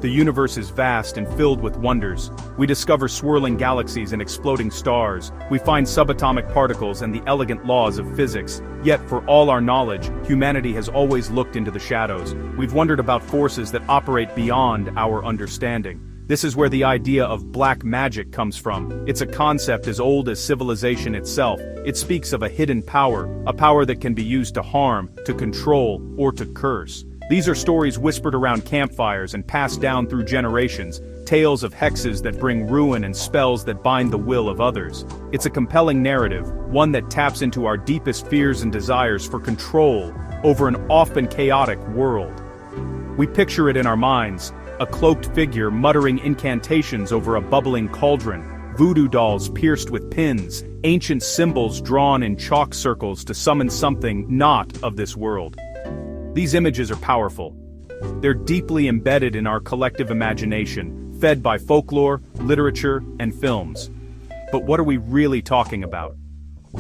The universe is vast and filled with wonders. We discover swirling galaxies and exploding stars. We find subatomic particles and the elegant laws of physics. Yet, for all our knowledge, humanity has always looked into the shadows. We've wondered about forces that operate beyond our understanding. This is where the idea of black magic comes from. It's a concept as old as civilization itself. It speaks of a hidden power, a power that can be used to harm, to control, or to curse. These are stories whispered around campfires and passed down through generations, tales of hexes that bring ruin and spells that bind the will of others. It's a compelling narrative, one that taps into our deepest fears and desires for control over an often chaotic world. We picture it in our minds, a cloaked figure muttering incantations over a bubbling cauldron, voodoo dolls pierced with pins, ancient symbols drawn in chalk circles to summon something not of this world. These images are powerful. They're deeply embedded in our collective imagination, fed by folklore, literature, and films. But what are we really talking about?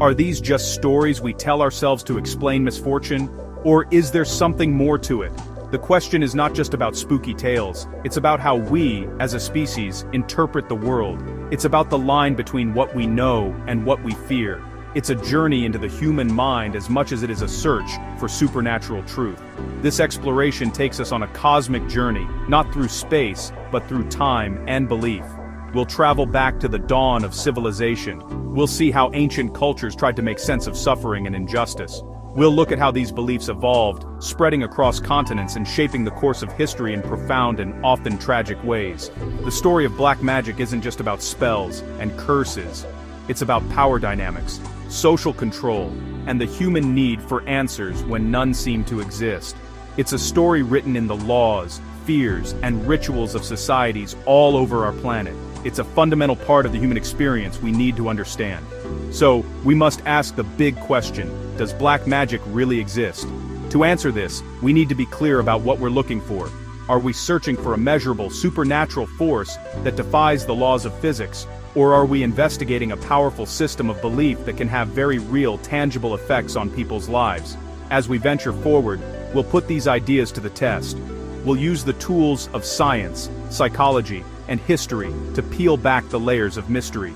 Are these just stories we tell ourselves to explain misfortune, or is there something more to it? The question is not just about spooky tales, it's about how we, as a species, interpret the world. It's about the line between what we know and what we fear. It's a journey into the human mind as much as it is a search for supernatural truth. This exploration takes us on a cosmic journey, not through space, but through time and belief. We'll travel back to the dawn of civilization. We'll see how ancient cultures tried to make sense of suffering and injustice. We'll look at how these beliefs evolved, spreading across continents and shaping the course of history in profound and often tragic ways. The story of black magic isn't just about spells and curses. It's about power dynamics, social control, and the human need for answers when none seem to exist. It's a story written in the laws, fears, and rituals of societies all over our planet. It's a fundamental part of the human experience we need to understand. So, we must ask the big question, does black magic really exist? To answer this, we need to be clear about what we're looking for. Are we searching for a measurable supernatural force that defies the laws of physics? Or are we investigating a powerful system of belief that can have very real, tangible effects on people's lives? As we venture forward, we'll put these ideas to the test. We'll use the tools of science, psychology, and history to peel back the layers of mystery.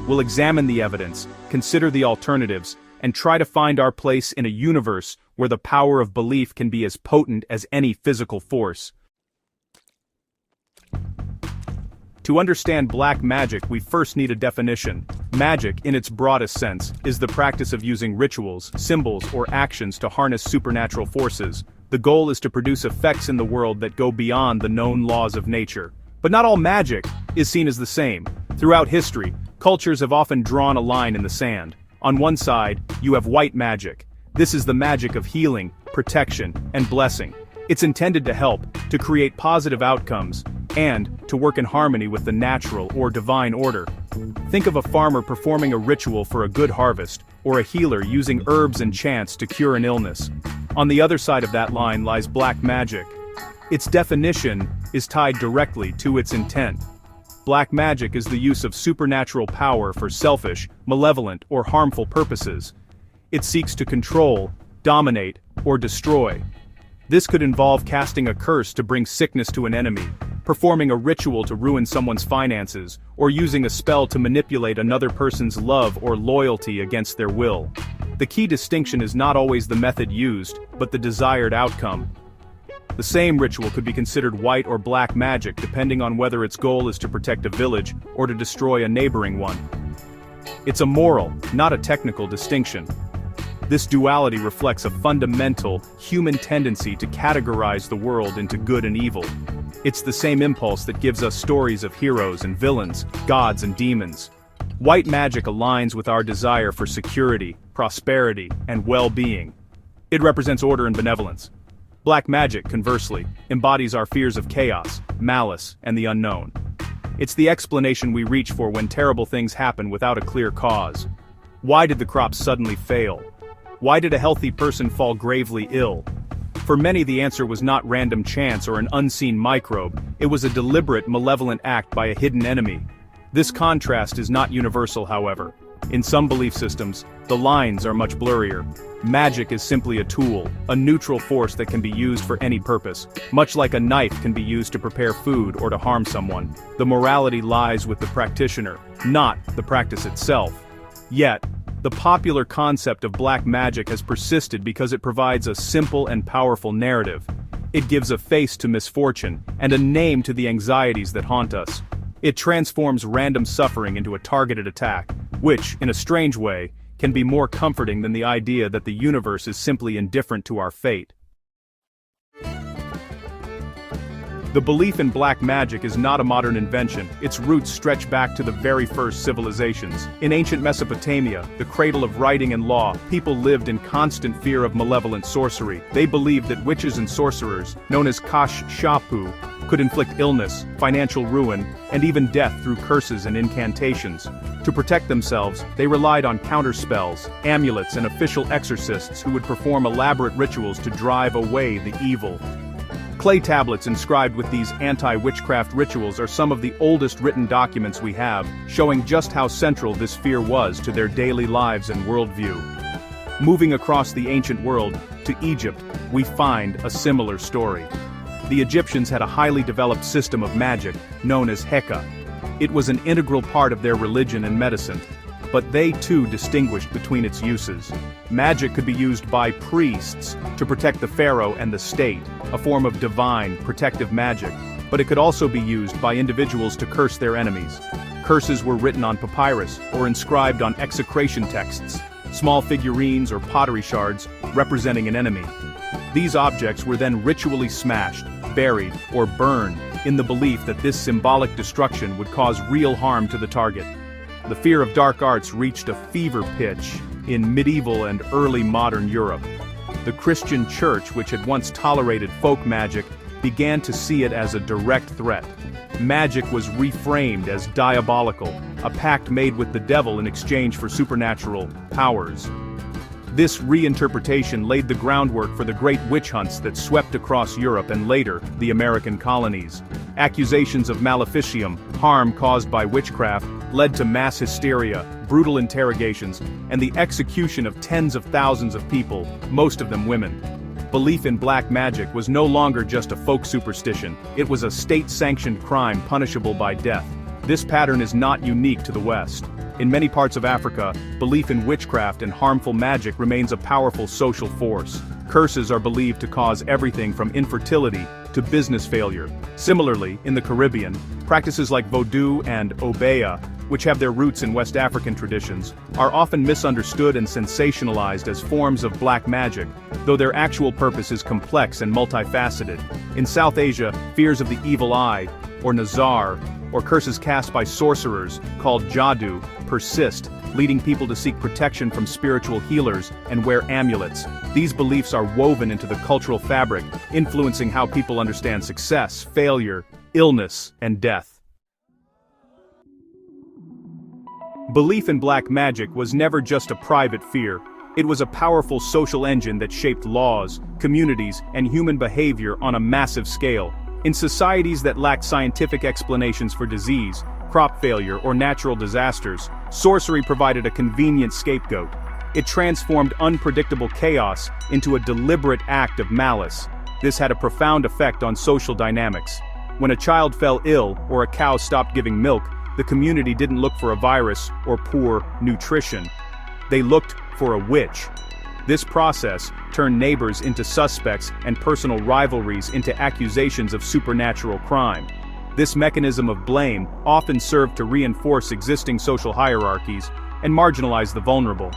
We'll examine the evidence, consider the alternatives, and try to find our place in a universe where the power of belief can be as potent as any physical force. To understand black magic, we first need a definition. Magic, in its broadest sense, is the practice of using rituals, symbols, or actions to harness supernatural forces. The goal is to produce effects in the world that go beyond the known laws of nature. But not all magic is seen as the same. Throughout history, cultures have often drawn a line in the sand. On one side, you have white magic. This is the magic of healing, protection, and blessing. It's intended to help, to create positive outcomes, and to work in harmony with the natural or divine order. Think of a farmer performing a ritual for a good harvest, or a healer using herbs and chants to cure an illness. On the other side of that line lies black magic. Its definition is tied directly to its intent. Black magic is the use of supernatural power for selfish, malevolent, or harmful purposes. It seeks to control, dominate, or destroy. This could involve casting a curse to bring sickness to an enemy, performing a ritual to ruin someone's finances, or using a spell to manipulate another person's love or loyalty against their will. The key distinction is not always the method used, but the desired outcome. The same ritual could be considered white or black magic depending on whether its goal is to protect a village or to destroy a neighboring one. It's a moral, not a technical distinction. This duality reflects a fundamental, human tendency to categorize the world into good and evil. It's the same impulse that gives us stories of heroes and villains, gods and demons. White magic aligns with our desire for security, prosperity, and well-being. It represents order and benevolence. Black magic, conversely, embodies our fears of chaos, malice, and the unknown. It's the explanation we reach for when terrible things happen without a clear cause. Why did the crops suddenly fail? Why did a healthy person fall gravely ill? For many, the answer was not random chance or an unseen microbe, it was a deliberate, malevolent act by a hidden enemy. This contrast is not universal, however. In some belief systems, the lines are much blurrier. Magic is simply a tool, a neutral force that can be used for any purpose. Much like a knife can be used to prepare food or to harm someone. The morality lies with the practitioner, not the practice itself. Yet, the popular concept of black magic has persisted because it provides a simple and powerful narrative. It gives a face to misfortune and a name to the anxieties that haunt us. It transforms random suffering into a targeted attack, which, in a strange way, can be more comforting than the idea that the universe is simply indifferent to our fate. The belief in black magic is not a modern invention. Its roots stretch back to the very first civilizations. In ancient Mesopotamia, the cradle of writing and law, people lived in constant fear of malevolent sorcery. They believed that witches and sorcerers, known as Kash-Shapu, could inflict illness, financial ruin, and even death through curses and incantations. To protect themselves, they relied on counterspells, amulets, and official exorcists who would perform elaborate rituals to drive away the evil. Clay tablets inscribed with these anti-witchcraft rituals are some of the oldest written documents we have, showing just how central this fear was to their daily lives and worldview. Moving across the ancient world, to Egypt, we find a similar story. The Egyptians had a highly developed system of magic, known as Heka. It was an integral part of their religion and medicine, but they too distinguished between its uses. Magic could be used by priests to protect the pharaoh and the state, a form of divine, protective magic, but it could also be used by individuals to curse their enemies. Curses were written on papyrus or inscribed on execration texts, small figurines or pottery shards representing an enemy. These objects were then ritually smashed, buried, or burned in the belief that this symbolic destruction would cause real harm to the target. The fear of dark arts reached a fever pitch in medieval and early modern Europe. The Christian Church, which had once tolerated folk magic, began to see it as a direct threat. Magic was reframed as diabolical, a pact made with the devil in exchange for supernatural powers. This reinterpretation laid the groundwork for the great witch hunts that swept across Europe and later, the American colonies. Accusations of maleficium, harm caused by witchcraft, led to mass hysteria, brutal interrogations, and the execution of tens of thousands of people, most of them women. Belief in black magic was no longer just a folk superstition, it was a state-sanctioned crime punishable by death. This pattern is not unique to the West. In many parts of Africa, belief in witchcraft and harmful magic remains a powerful social force. Curses are believed to cause everything from infertility to business failure. Similarly, in the Caribbean, practices like voodoo and obeah, which have their roots in West African traditions, are often misunderstood and sensationalized as forms of black magic, though their actual purpose is complex and multifaceted. In South Asia, fears of the evil eye, or nazar, or curses cast by sorcerers, called jadoo, persist, leading people to seek protection from spiritual healers and wear amulets. These beliefs are woven into the cultural fabric, influencing how people understand success, failure, illness, and death. Belief in black magic was never just a private fear. It was a powerful social engine that shaped laws, communities, and human behavior on a massive scale. In societies that lacked scientific explanations for disease, crop failure, or natural disasters, sorcery provided a convenient scapegoat. It transformed unpredictable chaos into a deliberate act of malice. This had a profound effect on social dynamics. When a child fell ill or a cow stopped giving milk, the community didn't look for a virus or poor nutrition. They looked for a witch. This process turned neighbors into suspects and personal rivalries into accusations of supernatural crime. This mechanism of blame often served to reinforce existing social hierarchies and marginalize the vulnerable.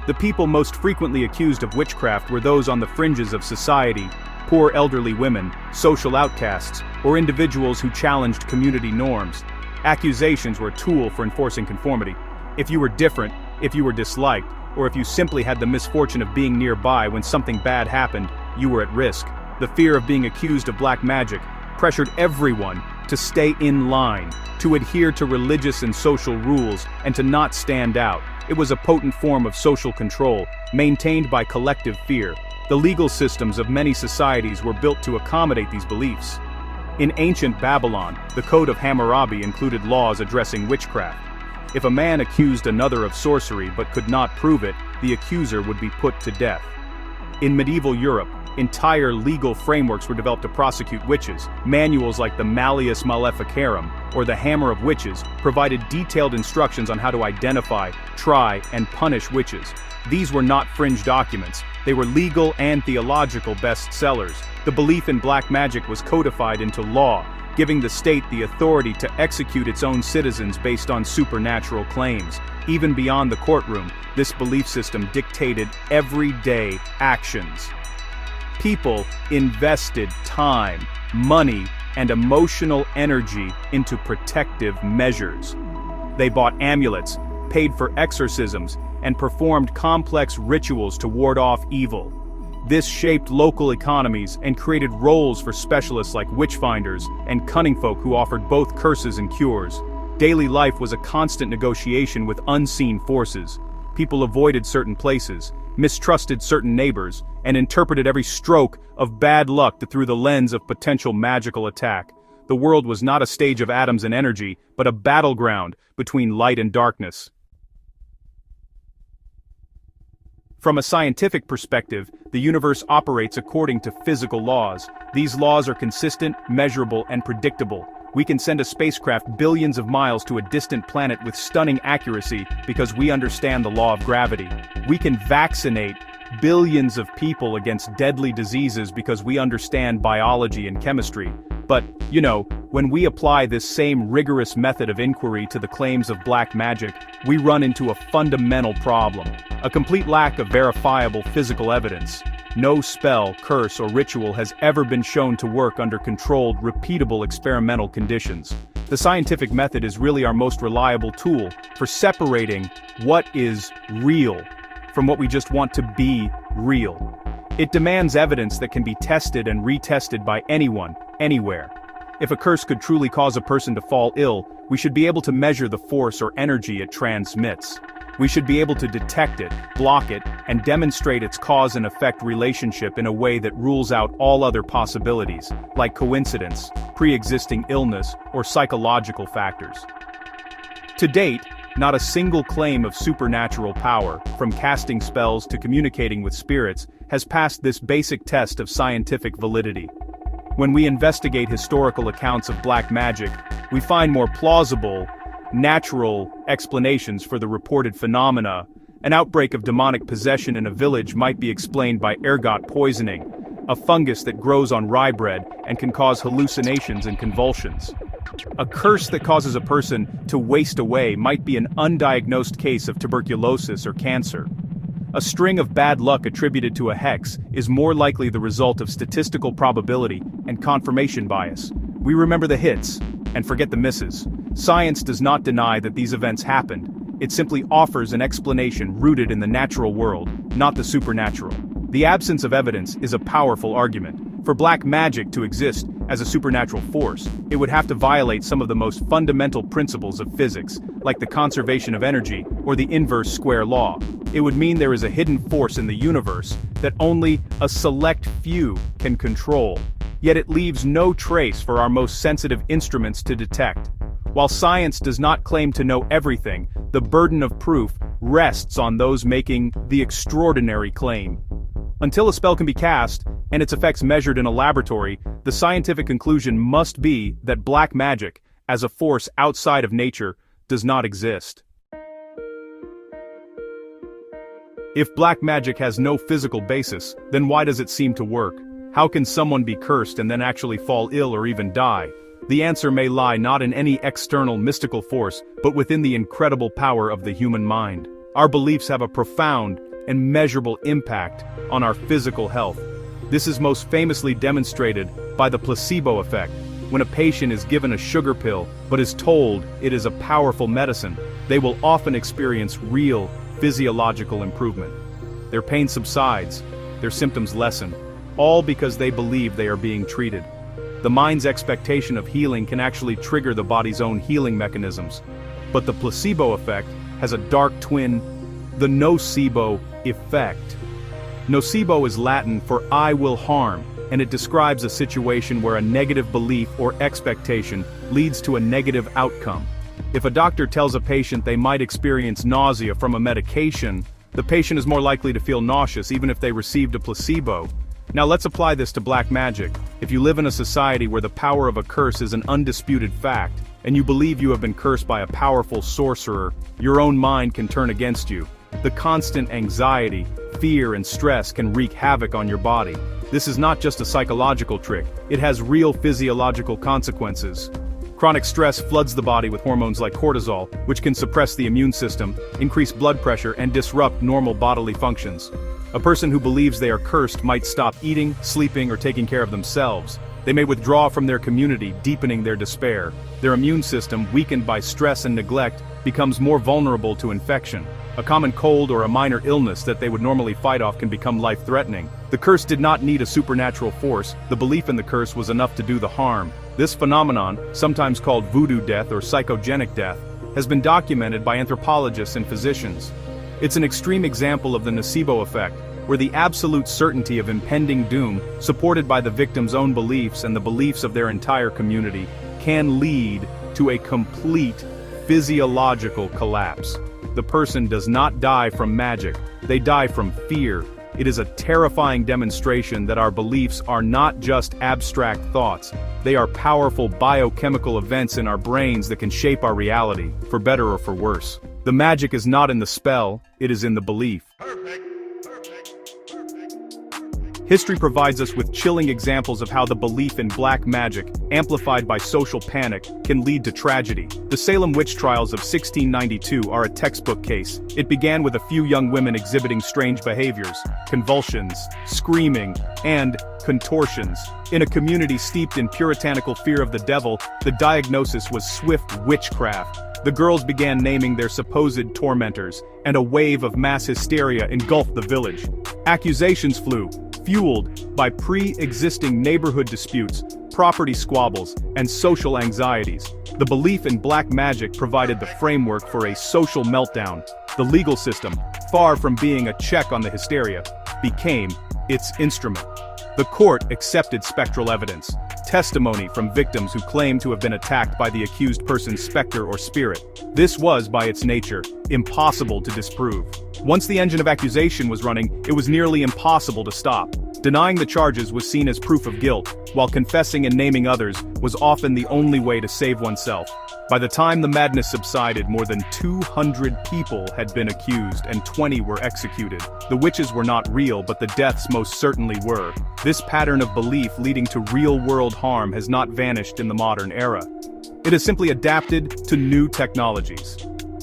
The people most frequently accused of witchcraft were those on the fringes of society, poor elderly women, social outcasts, or individuals who challenged community norms. Accusations were a tool for enforcing conformity. If you were different, if you were disliked, or if you simply had the misfortune of being nearby when something bad happened, you were at risk. The fear of being accused of black magic pressured everyone to stay in line, to adhere to religious and social rules, and to not stand out. It was a potent form of social control, maintained by collective fear. The legal systems of many societies were built to accommodate these beliefs. In ancient Babylon, the Code of Hammurabi included laws addressing witchcraft. If a man accused another of sorcery but could not prove it, the accuser would be put to death. In medieval Europe, entire legal frameworks were developed to prosecute witches. Manuals like the Malleus Maleficarum, or the Hammer of Witches, provided detailed instructions on how to identify, try, and punish witches. These were not fringe documents. They were legal and theological bestsellers. The belief in black magic was codified into law, giving the state the authority to execute its own citizens based on supernatural claims. Even beyond the courtroom, this belief system dictated everyday actions. People invested time, money, and emotional energy into protective measures. They bought amulets, paid for exorcisms, and performed complex rituals to ward off evil. This shaped local economies and created roles for specialists like witchfinders and cunning folk who offered both curses and cures. Daily life was a constant negotiation with unseen forces. People avoided certain places, mistrusted certain neighbors, and interpreted every stroke of bad luck through the lens of potential magical attack. The world was not a stage of atoms and energy, but a battleground between light and darkness. From a scientific perspective, the universe operates according to physical laws. These laws are consistent, measurable, and predictable. We can send a spacecraft billions of miles to a distant planet with stunning accuracy because we understand the law of gravity. We can vaccinate billions of people against deadly diseases because we understand biology and chemistry. But, when we apply this same rigorous method of inquiry to the claims of black magic, we run into a fundamental problem: a complete lack of verifiable physical evidence. No spell, curse, or ritual has ever been shown to work under controlled, repeatable experimental conditions. The scientific method is really our most reliable tool for separating what is real from what we just want to be real. It demands evidence that can be tested and retested by anyone, anywhere. If a curse could truly cause a person to fall ill, we should be able to measure the force or energy it transmits. We should be able to detect it, block it, and demonstrate its cause and effect relationship in a way that rules out all other possibilities, like coincidence, pre-existing illness, or psychological factors. To date, not a single claim of supernatural power, from casting spells to communicating with spirits, has passed this basic test of scientific validity. When we investigate historical accounts of black magic, we find more plausible, natural explanations for the reported phenomena. An outbreak of demonic possession in a village might be explained by ergot poisoning, a fungus that grows on rye bread and can cause hallucinations and convulsions. A curse that causes a person to waste away might be an undiagnosed case of tuberculosis or cancer. A string of bad luck attributed to a hex is more likely the result of statistical probability and confirmation bias. We remember the hits and forget the misses. Science does not deny that these events happened. It simply offers an explanation rooted in the natural world, not the supernatural. The absence of evidence is a powerful argument. For black magic to exist as a supernatural force, it would have to violate some of the most fundamental principles of physics, like the conservation of energy or the inverse square law. It would mean there is a hidden force in the universe that only a select few can control. Yet it leaves no trace for our most sensitive instruments to detect. While science does not claim to know everything, the burden of proof rests on those making the extraordinary claim. Until a spell can be cast, and its effects measured in a laboratory, the scientific conclusion must be that black magic, as a force outside of nature, does not exist. If black magic has no physical basis, then why does it seem to work? How can someone be cursed and then actually fall ill or even die? The answer may lie not in any external mystical force, but within the incredible power of the human mind. Our beliefs have a profound and measurable impact on our physical health. This is most famously demonstrated by the placebo effect. When a patient is given a sugar pill but is told it is a powerful medicine, they will often experience real physiological improvement. Their pain subsides, their symptoms lessen, all because they believe they are being treated. The mind's expectation of healing can actually trigger the body's own healing mechanisms. But the placebo effect has a dark twin, the nocebo effect. Nocebo is Latin for "I will harm," and it describes a situation where a negative belief or expectation leads to a negative outcome. If a doctor tells a patient they might experience nausea from a medication, the patient is more likely to feel nauseous even if they received a placebo. Now let's apply this to black magic. If you live in a society where the power of a curse is an undisputed fact, and you believe you have been cursed by a powerful sorcerer, your own mind can turn against you. The constant anxiety, fear, and stress can wreak havoc on your body. This is not just a psychological trick, it has real physiological consequences. Chronic stress floods the body with hormones like cortisol, which can suppress the immune system, increase blood pressure, and disrupt normal bodily functions. A person who believes they are cursed might stop eating, sleeping, or taking care of themselves. They may withdraw from their community, deepening their despair. Their immune system, weakened by stress and neglect, becomes more vulnerable to infection. A common cold or a minor illness that they would normally fight off can become life-threatening. The curse did not need a supernatural force, the belief in the curse was enough to do the harm. This phenomenon, sometimes called voodoo death or psychogenic death, has been documented by anthropologists and physicians. It's an extreme example of the Nocebo effect, where the absolute certainty of impending doom, supported by the victim's own beliefs and the beliefs of their entire community, can lead to a complete physiological collapse. The person does not die from magic, they die from fear. It is a terrifying demonstration that our beliefs are not just abstract thoughts, they are powerful biochemical events in our brains that can shape our reality, for better or for worse. The magic is not in the spell, it is in the belief. History provides us with chilling examples of how the belief in black magic, amplified by social panic, can lead to tragedy. The Salem witch trials of 1692 are a textbook case. It began with a few young women exhibiting strange behaviors, convulsions, screaming, and contortions. In a community steeped in puritanical fear of the devil, the diagnosis was swift witchcraft. The girls began naming their supposed tormentors, and a wave of mass hysteria engulfed the village. Accusations flew, fueled by pre-existing neighborhood disputes, property squabbles, and social anxieties. The belief in black magic provided the framework for a social meltdown. The legal system, far from being a check on the hysteria, became its instrument. The court accepted spectral evidence, testimony from victims who claimed to have been attacked by the accused person's specter or spirit. This was, by its nature, impossible to disprove. Once the engine of accusation was running, it was nearly impossible to stop. Denying the charges was seen as proof of guilt, while confessing and naming others was often the only way to save oneself. By the time the madness subsided, more than 200 people had been accused and 20 were executed. The witches were not real, but the deaths most certainly were. This pattern of belief leading to real-world harm has not vanished in the modern era. It has simply adapted to new technologies.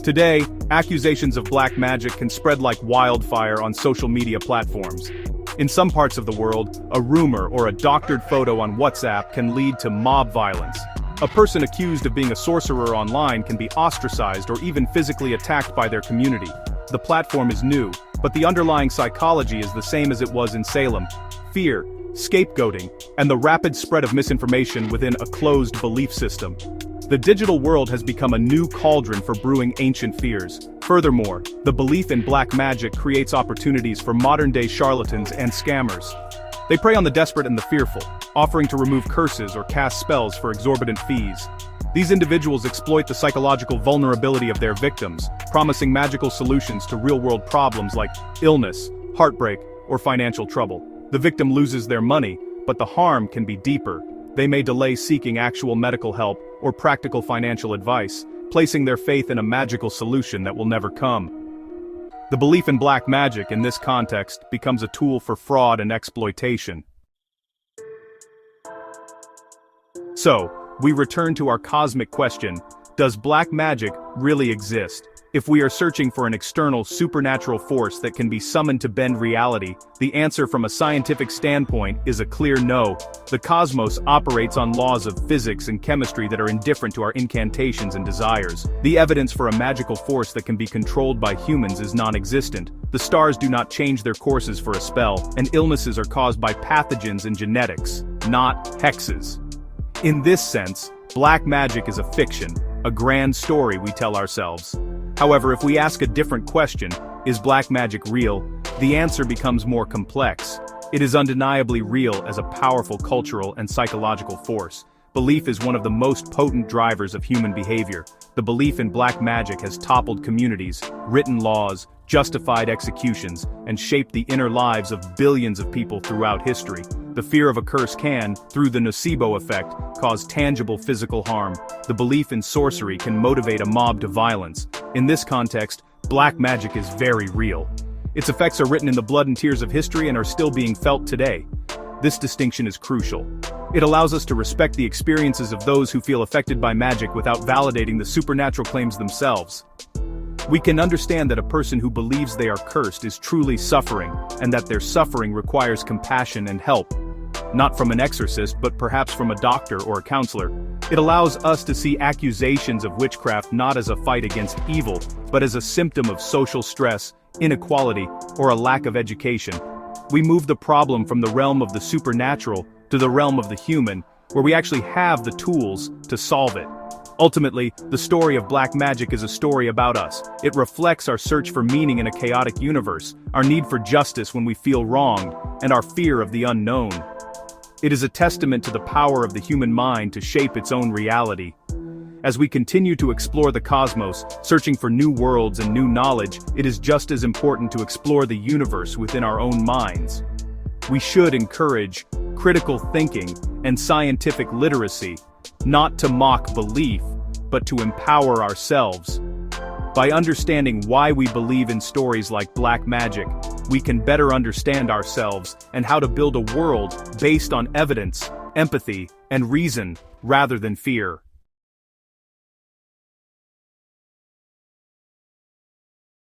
Today, accusations of black magic can spread like wildfire on social media platforms. In some parts of the world, a rumor or a doctored photo on WhatsApp can lead to mob violence. A person accused of being a sorcerer online can be ostracized or even physically attacked by their community. The platform is new, but the underlying psychology is the same as it was in Salem: fear, scapegoating, and the rapid spread of misinformation within a closed belief system. The digital world has become a new cauldron for brewing ancient fears. Furthermore, the belief in black magic creates opportunities for modern-day charlatans and scammers. They prey on the desperate and the fearful, offering to remove curses or cast spells for exorbitant fees. These individuals exploit the psychological vulnerability of their victims, promising magical solutions to real-world problems like illness, heartbreak, or financial trouble. The victim loses their money, but the harm can be deeper. They may delay seeking actual medical help or practical financial advice, placing their faith in a magical solution that will never come. The belief in black magic in this context becomes a tool for fraud and exploitation. So, we return to our cosmic question: does black magic really exist? If we are searching for an external supernatural force that can be summoned to bend reality, the answer from a scientific standpoint is a clear no. The cosmos operates on laws of physics and chemistry that are indifferent to our incantations and desires. The evidence for a magical force that can be controlled by humans is non-existent. The stars do not change their courses for a spell, and illnesses are caused by pathogens and genetics, not hexes. In this sense, black magic is a fiction, a grand story we tell ourselves. However, if we ask a different question, is black magic real? The answer becomes more complex. It is undeniably real as a powerful cultural and psychological force. belief is one of the most potent drivers of human behavior. The belief in black magic has toppled communities, written laws, justified executions, and shaped the inner lives of billions of people throughout history. The fear of a curse can, through the Nocebo effect, cause tangible physical harm. The belief in sorcery can motivate a mob to violence. In this context, black magic is very real. Its effects are written in the blood and tears of history and are still being felt today. This distinction is crucial. It allows us to respect the experiences of those who feel affected by magic without validating the supernatural claims themselves. We can understand that a person who believes they are cursed is truly suffering, and that their suffering requires compassion and help. Not from an exorcist, but perhaps from a doctor or a counselor. It allows us to see accusations of witchcraft not as a fight against evil, but as a symptom of social stress, inequality, or a lack of education. We move the problem from the realm of the supernatural to the realm of the human, where we actually have the tools to solve it. Ultimately, the story of black magic is a story about us. It reflects our search for meaning in a chaotic universe, our need for justice when we feel wronged, and our fear of the unknown. It is a testament to the power of the human mind to shape its own reality. As we continue to explore the cosmos, searching for new worlds and new knowledge, it is just as important to explore the universe within our own minds. We should encourage critical thinking and scientific literacy, not to mock belief, but to empower ourselves. By understanding why we believe in stories like black magic, we can better understand ourselves and how to build a world based on evidence, empathy, and reason, rather than fear.